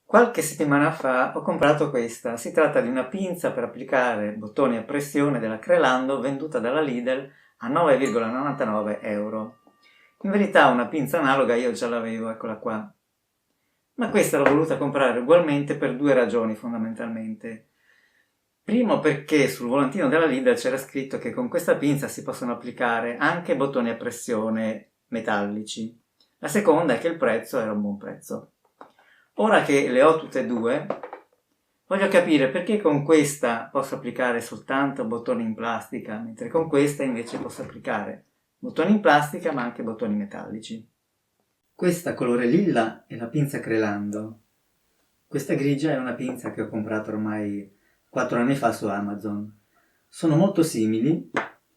Qualche settimana fa ho comprato questa. Si tratta di una pinza per applicare bottoni a pressione della Crelando venduta dalla Lidl a 9,99 euro. In verità una pinza analoga io già l'avevo, eccola qua. Ma questa l'ho voluta comprare ugualmente per due ragioni fondamentalmente. Primo perché sul volantino della Lidl c'era scritto che con questa pinza si possono applicare anche bottoni a pressione metallici. La seconda è che il prezzo era un buon prezzo. Ora che le ho tutte e due, voglio capire perché con questa posso applicare soltanto bottoni in plastica, mentre con questa invece posso applicare bottoni in plastica ma anche bottoni metallici. Questa colore lilla è la pinza Crelando. Questa grigia è una pinza che ho comprato ormai 4 anni fa su Amazon. Sono molto simili,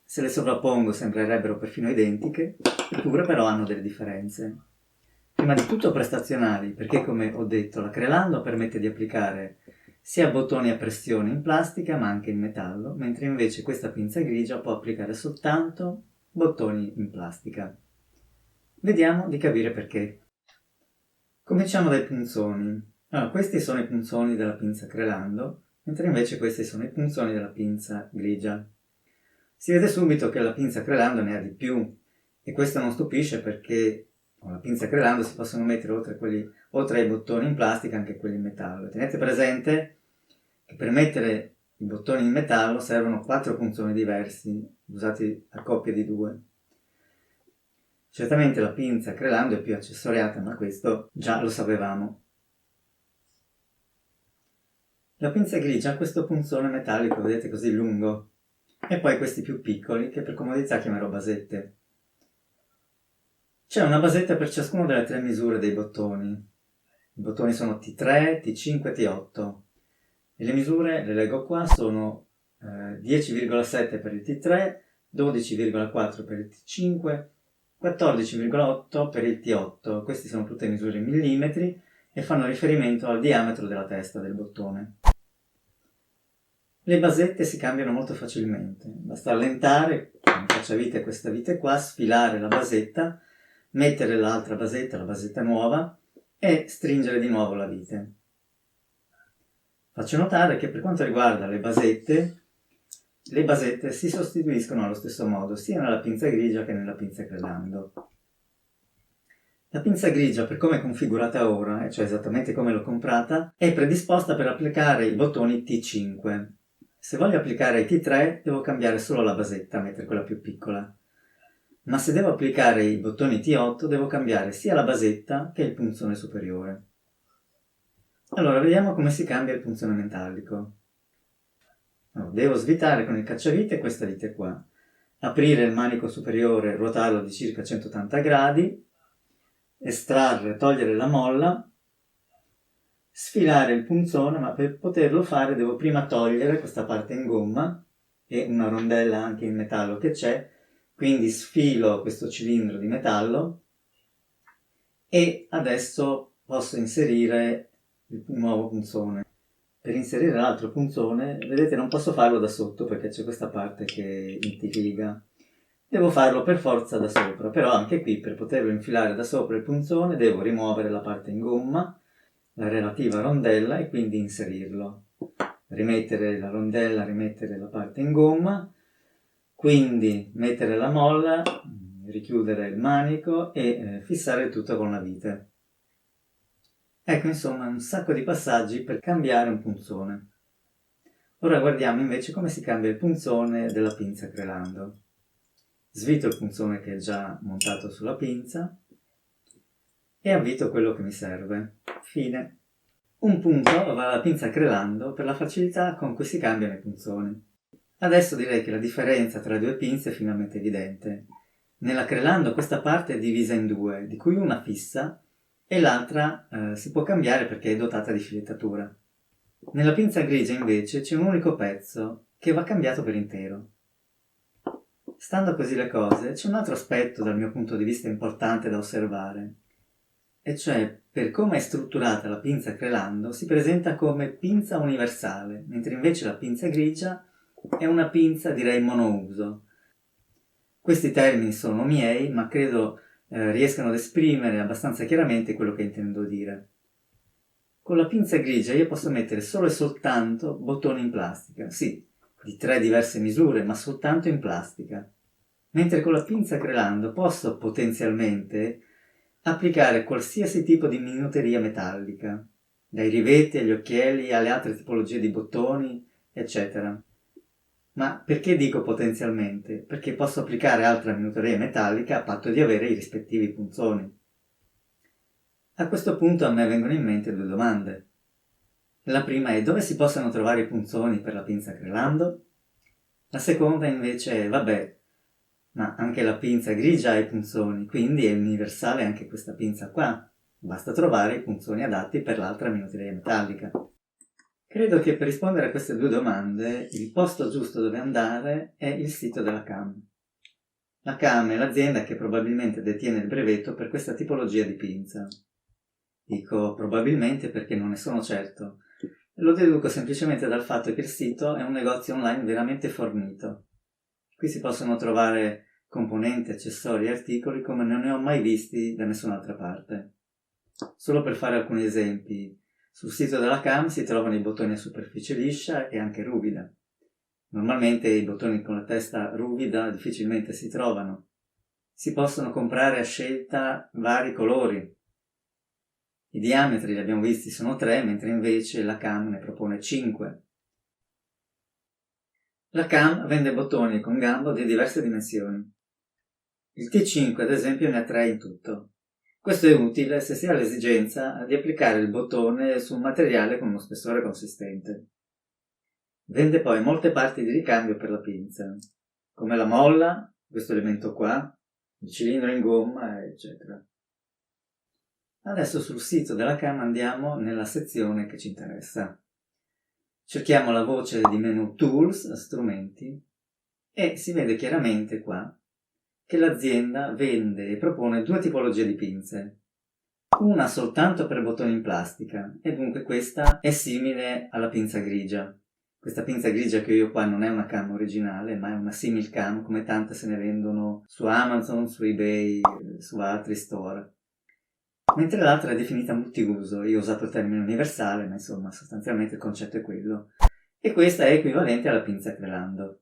se le sovrappongo sembrerebbero perfino identiche, eppure però hanno delle differenze. Prima di tutto prestazionali, perché come ho detto la Crelando permette di applicare sia bottoni a pressione in plastica ma anche in metallo, mentre invece questa pinza grigia può applicare soltanto bottoni in plastica. Vediamo di capire perché. Cominciamo dai punzoni. Allora, questi sono i punzoni della pinza Crelando, mentre invece questi sono i punzoni della pinza grigia. Si vede subito che la pinza Crelando ne ha di più, e questo non stupisce perché con la pinza Crelando si possono mettere oltre ai bottoni in plastica anche quelli in metallo. Tenete presente che per mettere i bottoni in metallo servono 4 punzoni diversi, usati a coppie di 2. Certamente la pinza Crelando è più accessoriata, ma questo già lo sapevamo. La pinza grigia ha questo punzone metallico, vedete, così lungo, e poi questi più piccoli che per comodità chiamerò basette. C'è una basetta per ciascuna delle 3 misure dei bottoni. I bottoni sono T3, T5 e T8. E le misure, le leggo qua, sono 10,7 per il T3, 12,4 per il T5, 14,8 per il T8. Queste sono tutte misure in millimetri e fanno riferimento al diametro della testa del bottone. Le basette si cambiano molto facilmente. Basta allentare con il cacciavite questa vite qua, sfilare la basetta, mettere l'altra basetta, la basetta nuova, e stringere di nuovo la vite. Faccio notare che per quanto riguarda le basette si sostituiscono allo stesso modo, sia nella pinza grigia che nella pinza Crelando. La pinza grigia, per come è configurata ora, cioè esattamente come l'ho comprata, è predisposta per applicare i bottoni T5. Se voglio applicare i T3 devo cambiare solo la basetta, mettere quella più piccola. Ma se devo applicare i bottoni T8 devo cambiare sia la basetta che il punzone superiore. Allora vediamo come si cambia il punzone metallico. Allora, devo svitare con il cacciavite questa vite qua, aprire il manico superiore, ruotarlo di circa 180 gradi, estrarre, togliere la molla, sfilare il punzone, ma per poterlo fare devo prima togliere questa parte in gomma e una rondella anche in metallo che c'è, quindi sfilo questo cilindro di metallo e adesso posso inserire il nuovo punzone. Per inserire l'altro punzone, vedete, non posso farlo da sotto perché c'è questa parte che intiriga. Devo farlo per forza da sopra, però anche qui per poterlo infilare da sopra il punzone devo rimuovere la parte in gomma, la relativa rondella e quindi inserirlo. Rimettere la rondella, rimettere la parte in gomma, quindi mettere la molla, richiudere il manico e fissare il tutto con la vite. Ecco insomma un sacco di passaggi per cambiare un punzone. Ora guardiamo invece come si cambia il punzone della pinza Crelando. Svito il punzone che è già montato sulla pinza e avvito quello che mi serve. Fine. Un punto va alla pinza Crelando per la facilità con cui si cambiano i punzoni. Adesso direi che la differenza tra le due pinze è finalmente evidente. Nella Crelando questa parte è divisa in due, di cui una fissa e l'altra si può cambiare perché è dotata di filettatura. Nella pinza grigia invece c'è un unico pezzo che va cambiato per intero. Stando così le cose, c'è un altro aspetto dal mio punto di vista importante da osservare, e cioè per come è strutturata la pinza Crelando si presenta come pinza universale, mentre invece la pinza grigia è una pinza direi monouso. Questi termini sono miei, ma credo riescano ad esprimere abbastanza chiaramente quello che intendo dire. Con la pinza grigia io posso mettere solo e soltanto bottoni in plastica, sì, di 3 diverse misure, ma soltanto in plastica. Mentre con la pinza Crelando posso potenzialmente applicare qualsiasi tipo di minuteria metallica, dai riveti agli occhielli alle altre tipologie di bottoni, eccetera. Ma perché dico potenzialmente? Perché posso applicare altra minuteria metallica a patto di avere i rispettivi punzoni. A questo punto a me vengono in mente 2 domande. La prima è: dove si possono trovare i punzoni per la pinza Crelando? La seconda invece è: vabbè, ma anche la pinza grigia ha i punzoni, quindi è universale anche questa pinza qua. Basta trovare i punzoni adatti per l'altra minuteria metallica. Credo che per rispondere a queste 2 domande il posto giusto dove andare è il sito della CAM. La CAM è l'azienda che probabilmente detiene il brevetto per questa tipologia di pinza. Dico probabilmente perché non ne sono certo. Lo deduco semplicemente dal fatto che il sito è un negozio online veramente fornito. Qui si possono trovare componenti, accessori e articoli come non ne ho mai visti da nessun'altra parte. Solo per fare alcuni esempi, sul sito della CAM si trovano i bottoni a superficie liscia e anche ruvida. Normalmente i bottoni con la testa ruvida difficilmente si trovano. Si possono comprare a scelta vari colori. I diametri, li abbiamo visti, sono 3, mentre invece la CAM ne propone 5. La CAM vende bottoni con gambo di diverse dimensioni. Il T5 ad esempio ne ha 3 in tutto. Questo è utile se si ha l'esigenza di applicare il bottone su un materiale con uno spessore consistente. Vende poi molte parti di ricambio per la pinza, come la molla, questo elemento qua, il cilindro in gomma, eccetera. Adesso sul sito della CAM andiamo nella sezione che ci interessa. Cerchiamo la voce di menu Tools, Strumenti, e si vede chiaramente qua che l'azienda vende e propone 2 tipologie di pinze. Una soltanto per bottoni in plastica, e dunque questa è simile alla pinza grigia. Questa pinza grigia che ho io qua non è una cam originale, ma è una simil cam, come tante se ne vendono su Amazon, su eBay, su altri store. Mentre l'altra è definita multiuso. Io ho usato il termine universale, ma insomma sostanzialmente il concetto è quello. E questa è equivalente alla pinza Crelando.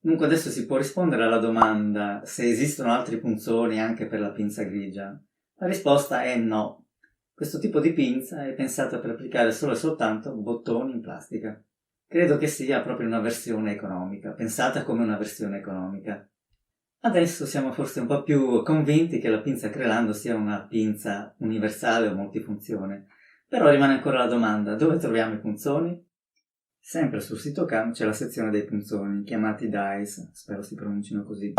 Dunque adesso si può rispondere alla domanda se esistono altri punzoni anche per la pinza grigia. La risposta è no. Questo tipo di pinza è pensata per applicare solo e soltanto bottoni in plastica. Credo che sia proprio una versione economica, pensata come una versione economica. Adesso siamo forse un po' più convinti che la pinza Crelando sia una pinza universale o multifunzione, però rimane ancora la domanda: dove troviamo i punzoni? Sempre sul sito CAM c'è la sezione dei punzoni, chiamati dies, spero si pronuncino così.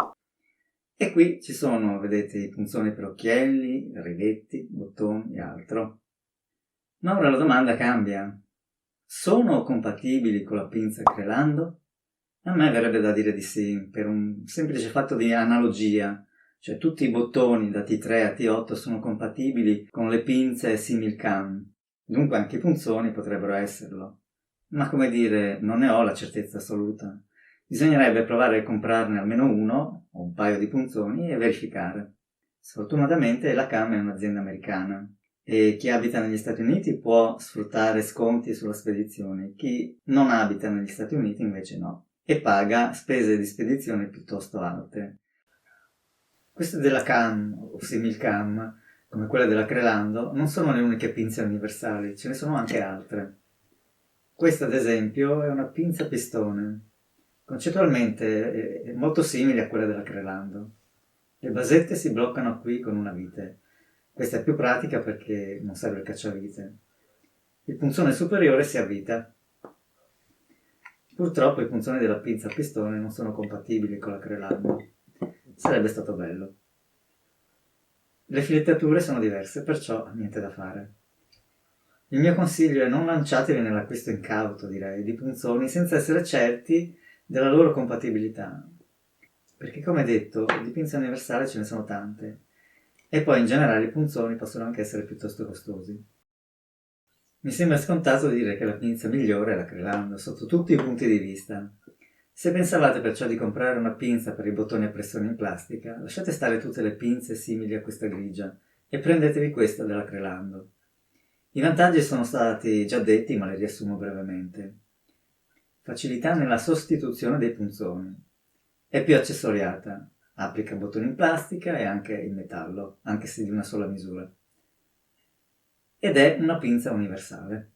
E qui ci sono, vedete, i punzoni per occhielli, rivetti, bottoni e altro. Ma ora la domanda cambia. Sono compatibili con la pinza Crelando? A me verrebbe da dire di sì, per un semplice fatto di analogia, cioè tutti i bottoni da T3 a T8 sono compatibili con le pinze Similcam, dunque anche i punzoni potrebbero esserlo. Ma come dire, non ne ho la certezza assoluta. Bisognerebbe provare a comprarne almeno uno o un paio di punzoni e verificare. Sfortunatamente la CAM è un'azienda americana e chi abita negli Stati Uniti può sfruttare sconti sulla spedizione, chi non abita negli Stati Uniti invece no, e paga spese di spedizione piuttosto alte. Queste della CAM o Similcam, come quella della Crelando, non sono le uniche pinze universali, ce ne sono anche altre. Questa ad esempio è una pinza pistone, concettualmente è molto simile a quella della Crelando. Le basette si bloccano qui con una vite. Questa è più pratica perché non serve il cacciavite. Il punzone superiore si avvita. Purtroppo i punzoni della pinza a pistone non sono compatibili con la Crelando. Sarebbe stato bello. Le filettature sono diverse, perciò niente da fare. Il mio consiglio è: non lanciatevi nell'acquisto incauto, direi, di punzoni senza essere certi della loro compatibilità. Perché, come detto, di pinze universali ce ne sono tante. E poi in generale i punzoni possono anche essere piuttosto costosi. Mi sembra scontato dire che la pinza migliore è la Crelando, sotto tutti i punti di vista. Se pensavate perciò di comprare una pinza per i bottoni a pressione in plastica, lasciate stare tutte le pinze simili a questa grigia e prendetevi questa della Crelando. I vantaggi sono stati già detti, ma li riassumo brevemente. Facilità nella sostituzione dei punzoni. È più accessoriata, applica bottoni in plastica e anche in metallo, anche se di una sola misura. Ed è una pinza universale.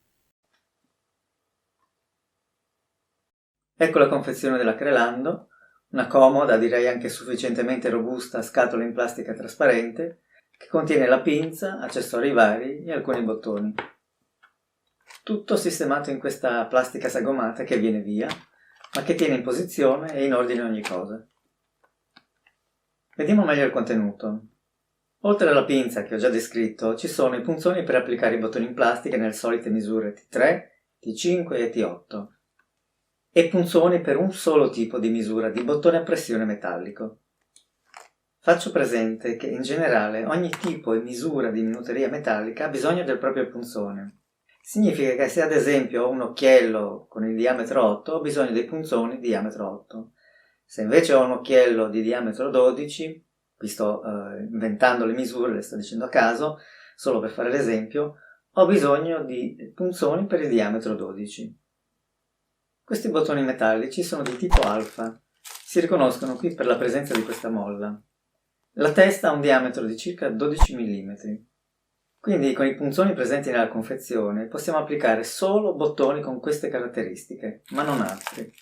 Ecco la confezione della Crelando, una comoda, direi anche sufficientemente robusta scatola in plastica trasparente che contiene la pinza, accessori vari e alcuni bottoni. Tutto sistemato in questa plastica sagomata che viene via, ma che tiene in posizione e in ordine ogni cosa. Vediamo meglio il contenuto. Oltre alla pinza che ho già descritto, ci sono i punzoni per applicare i bottoni in plastica nelle solite misure T3, T5 e T8 e punzoni per un solo tipo di misura di bottone a pressione metallico. Faccio presente che in generale ogni tipo e misura di minuteria metallica ha bisogno del proprio punzone. Significa che se ad esempio ho un occhiello con il diametro 8 ho bisogno dei punzoni di diametro 8. Se invece ho un occhiello di diametro 12, qui sto inventando le misure, le sto dicendo a caso, solo per fare l'esempio, ho bisogno di punzoni per il diametro 12. Questi bottoni metallici sono di tipo alfa, si riconoscono qui per la presenza di questa molla. La testa ha un diametro di circa 12 mm. Quindi con i punzoni presenti nella confezione possiamo applicare solo bottoni con queste caratteristiche, ma non altri.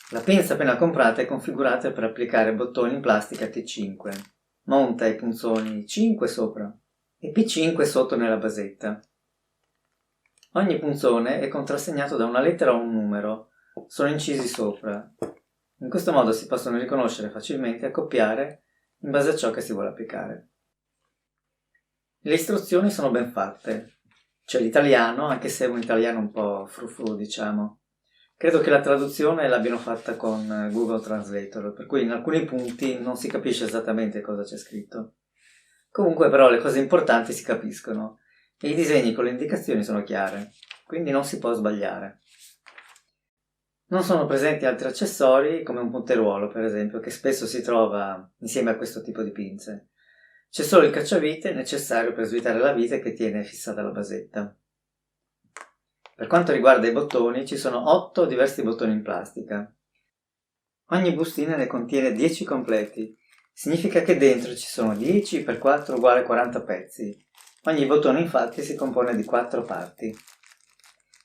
La pinza appena comprata è configurata per applicare bottoni in plastica T5. Monta i punzoni 5 sopra e P5 sotto nella basetta. Ogni punzone è contrassegnato da una lettera o un numero, sono incisi sopra. In questo modo si possono riconoscere facilmente e accoppiare in base a ciò che si vuole applicare. Le istruzioni sono ben fatte. C'è l'italiano, anche se è un italiano un po' frufru, diciamo. Credo che la traduzione l'abbiano fatta con Google Translator, per cui in alcuni punti non si capisce esattamente cosa c'è scritto. Comunque però le cose importanti si capiscono e i disegni con le indicazioni sono chiare, quindi non si può sbagliare. Non sono presenti altri accessori come un punteruolo, per esempio, che spesso si trova insieme a questo tipo di pinze. C'è solo il cacciavite necessario per svitare la vite che tiene fissata la basetta. Per quanto riguarda i bottoni, ci sono 8 diversi bottoni in plastica. Ogni bustina ne contiene 10 completi. Significa che dentro ci sono 10 per 4 uguale 40 pezzi. Ogni bottone infatti si compone di 4 parti.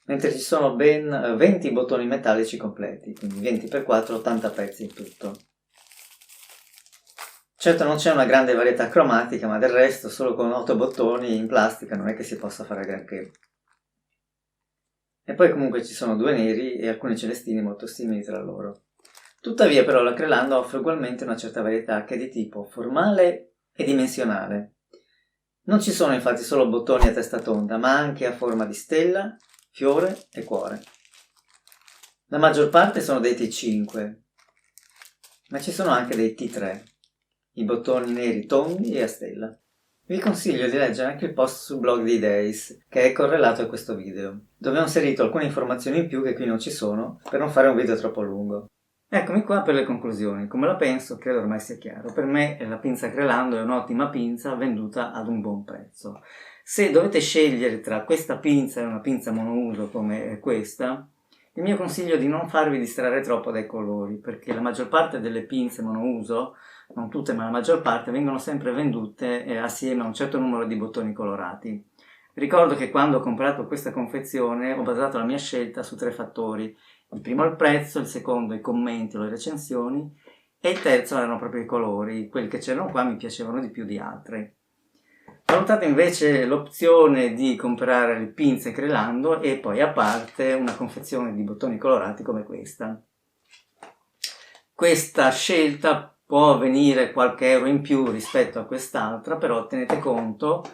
Mentre ci sono ben 20 bottoni metallici completi, quindi 20 per 4, 80 pezzi in tutto. Certo non c'è una grande varietà cromatica, ma del resto solo con 8 bottoni in plastica non è che si possa fare granché. E poi comunque ci sono 2 neri e alcuni celestini molto simili tra loro. Tuttavia però la Crelando offre ugualmente una certa varietà che è di tipo formale e dimensionale. Non ci sono infatti solo bottoni a testa tonda, ma anche a forma di stella, fiore e cuore. La maggior parte sono dei T5, ma ci sono anche dei T3, i bottoni neri tondi e a stella. Vi consiglio di leggere anche il post sul blog di Days, che è correlato a questo video, dove ho inserito alcune informazioni in più che qui non ci sono, per non fare un video troppo lungo. Eccomi qua per le conclusioni. Come la penso, credo ormai sia chiaro. Per me la pinza Crelando è un'ottima pinza venduta ad un buon prezzo. Se dovete scegliere tra questa pinza e una pinza monouso come questa, il mio consiglio è di non farvi distrarre troppo dai colori, perché la maggior parte delle pinze monouso, non tutte ma la maggior parte, vengono sempre vendute assieme a un certo numero di bottoni colorati. Ricordo che quando ho comprato questa confezione ho basato la mia scelta su 3 fattori. Il primo il prezzo, il secondo i commenti o le recensioni e il terzo erano proprio i colori. Quelli che c'erano qua mi piacevano di più di altri. Valutate invece l'opzione di comprare le pinze Crelando e poi a parte una confezione di bottoni colorati come questa. Questa scelta può venire qualche euro in più rispetto a quest'altra, però tenete conto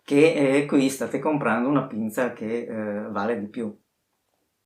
che qui state comprando una pinza che vale di più.